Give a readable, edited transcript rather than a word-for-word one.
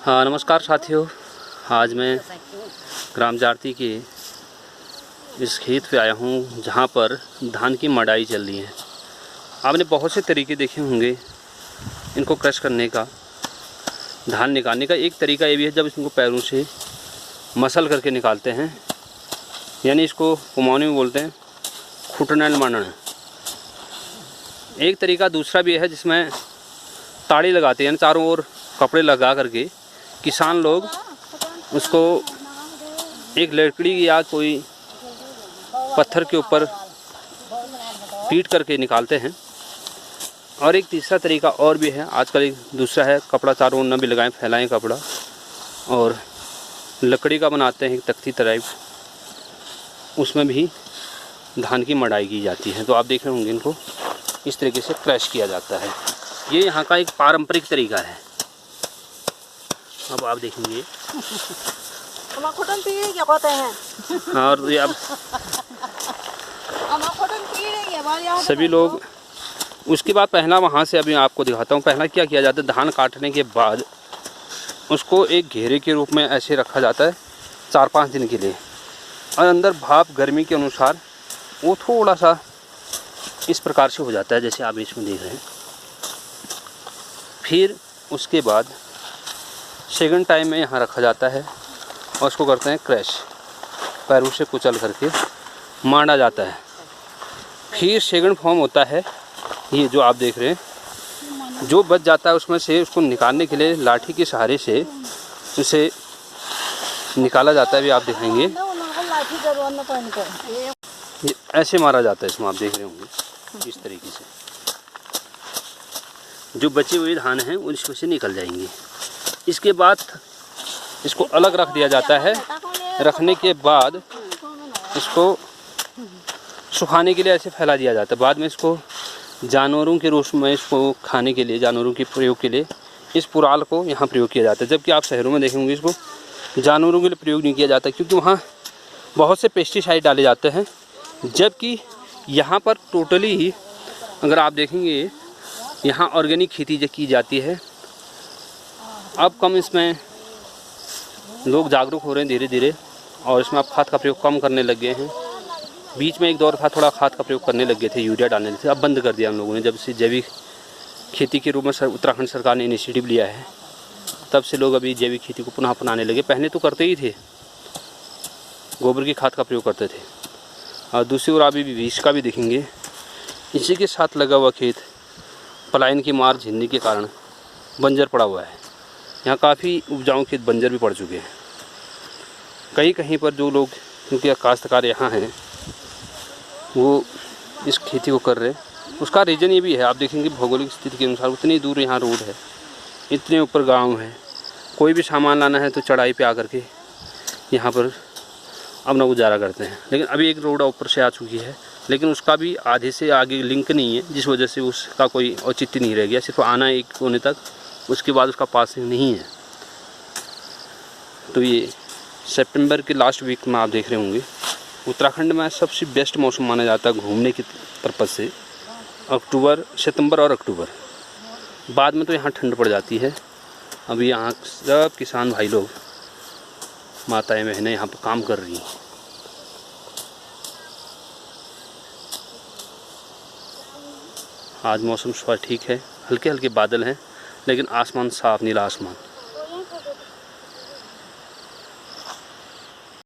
हाँ नमस्कार साथियों, आज मैं ग्राम जारती के इस खेत पे आया हूँ जहाँ पर धान की मड़ाई चल रही है। आपने बहुत से तरीके देखे होंगे इनको क्रश करने का, धान निकालने का। एक तरीका ये भी है जब इनको पैरों से मसल करके निकालते हैं, यानी इसको कुमाऊनी में बोलते हैं खुटनल मानना। एक तरीका दूसरा भी है जिसमें ताड़ी लगाते हैं, चारों ओर कपड़े लगा करके किसान लोग उसको एक लकड़ी या कोई पत्थर के ऊपर पीट करके निकालते हैं। और एक तीसरा तरीका और भी है, आजकल एक दूसरा है, कपड़ा चारों ओर न भी लगाएं, फैलाएं कपड़ा और लकड़ी का बनाते हैं एक तख्ती टाइप, उसमें भी धान की मड़ाई की जाती है। तो आप देख रहे होंगे इनको इस तरीके से क्रश किया जाता है। ये यहाँ का एक पारंपरिक तरीका है। अब आप देखेंगे क्या कहते हैं और ये अब सभी लोग उसके बाद पहला वहाँ से अभी आपको दिखाता हूँ। पहला क्या किया जाता है, धान काटने के बाद उसको एक घेरे के रूप में ऐसे रखा जाता है 4-5 दिन के लिए, और अंदर भाप गर्मी के अनुसार वो थोड़ा सा इस प्रकार से हो जाता है जैसे आप इसमें देख रहे हैं। फिर उसके बाद सेकंड टाइम में यहाँ रखा जाता है और उसको करते हैं क्रश, पैरों से कुचल करके मांडा जाता है। फिर सेकंड फॉर्म होता है ये जो आप देख रहे हैं, जो बच जाता है उसमें से उसको निकालने के लिए लाठी के सहारे से उसे निकाला जाता है। भी आप देखेंगे ये ऐसे मारा जाता है, इसमें आप देख रहे होंगे इस तरीके से जो बचे हुए धान हैं वो इसमें से निकल जाएंगे। इसके बाद इसको अलग रख दिया जाता है। रखने के बाद इसको सुखाने के लिए ऐसे फैला दिया जाता है। बाद में इसको जानवरों के रूप में इसको खाने के लिए, जानवरों के प्रयोग के लिए इस पुराल को यहाँ प्रयोग किया जाता है। जबकि आप शहरों में देखेंगे इसको जानवरों के लिए प्रयोग नहीं किया जाता, क्योंकि वहाँ बहुत से पेस्टिसाइड डाले जाते हैं। जबकि यहाँ पर टोटली ही अगर आप देखेंगे यहाँ ऑर्गेनिक खेती जो की जाती है। अब कम इसमें लोग जागरूक हो रहे हैं धीरे धीरे, और इसमें आप खाद का प्रयोग कम करने लग गए हैं। बीच में एक दौर था थोड़ा खाद का प्रयोग करने लग गए थे, यूरिया डालने थे, अब बंद कर दिया हम लोगों ने। जब से जैविक खेती के रूप में उत्तराखंड सरकार ने इनिशिएटिव लिया है, तब से लोग अभी जैविक खेती को पुनः अपनाने लगे। पहले तो करते ही थे, गोबर की खाद का प्रयोग करते थे। और दूसरी ओर अभी बीज का भी देखेंगे, इसी के साथ लगा हुआ खेत पलायन की मार झेलने के कारण बंजर पड़ा हुआ है। यहाँ काफ़ी उपजाऊ खेत बंजर भी पड़ चुके हैं। कहीं पर जो लोग, क्योंकि काश्तकार यहाँ हैं, वो इस खेती को कर रहे हैं। उसका रीज़न ये भी है, आप देखेंगे भौगोलिक स्थिति के अनुसार उतनी दूर यहाँ रोड है, इतने ऊपर गांव है, कोई भी सामान लाना है तो चढ़ाई पे आकर के यहाँ पर अपना गुजारा करते हैं। लेकिन अभी एक रोड ऊपर से आ चुकी है, लेकिन उसका भी आधे से आगे लिंक नहीं है, जिस वजह से उसका कोई औचित्य नहीं रह गया। सिर्फ आना एक कोने तक, उसके बाद उसका पासिंग नहीं है। तो ये सितंबर के लास्ट वीक में आप देख रहे होंगे उत्तराखंड में सबसे बेस्ट मौसम माना जाता है घूमने की पर्पज़ से सितंबर और अक्टूबर। बाद में तो यहाँ ठंड पड़ जाती है। अभी यहाँ सब किसान भाई लोग, माताएं बहनें यहाँ पर काम कर रही हैं। आज मौसम थोड़ा ठीक है, हल्के हल्के बादल हैं, लेकिन आसमान साफ, नीला आसमान।